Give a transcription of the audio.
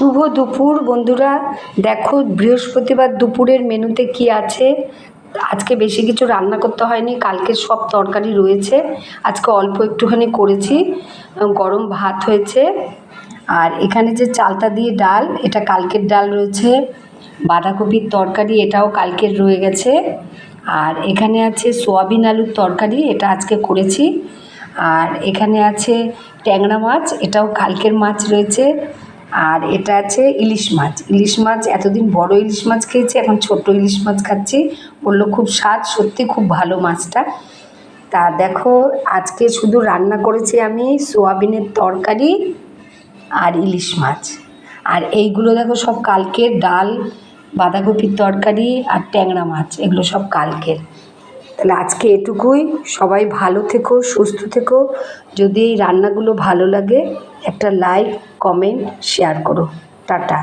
শুভ দুপুর বন্ধুরা। দেখো বৃহস্পতিবার দুপুরের মেনুতে কি আছে। আজকে বেশি কিছু রান্না করতে হয়নি, কালকের সব তরকারি রয়েছে, আজকে অল্প একটুখানি করেছি। গরম ভাত হয়েছে, আর এখানে যে চালতা দিয়ে ডাল, এটা কালকের ডাল রয়েছে। বাঁধাকপির তরকারি, এটাও কালকের রয়ে গেছে। আর এখানে আছে সোয়াবিন আলুর তরকারি, এটা আজকে করেছি। আর এখানে আছে ট্যাংরা মাছ, এটাও কালকের মাছ রয়েছে। আর এটা আছে ইলিশ মাছ। ইলিশ মাছ এতদিন বড় ইলিশ মাছ খেয়েছি, এখন ছোট ইলিশ মাছ খাচ্ছি। বললো খুব স্বাদ, সত্যি খুব ভালো মাছটা। তা দেখো আজকে শুধু রান্না করেছি আমি সোয়াবিনের তরকারি আর ইলিশ মাছ। আর এইগুলো দেখো সব কালকের ডাল, বাঁধাকপির তরকারি আর ট্যাংরা মাছ, এগুলো সব কালকের। তাহলে আজকে এটুকুই। সবাই ভালো থেকো, সুস্থ থেকো। যদি এই রান্নাগুলো ভালো লাগে একটা লাইক, কমেন্ট, শেয়ার করো। টাটা।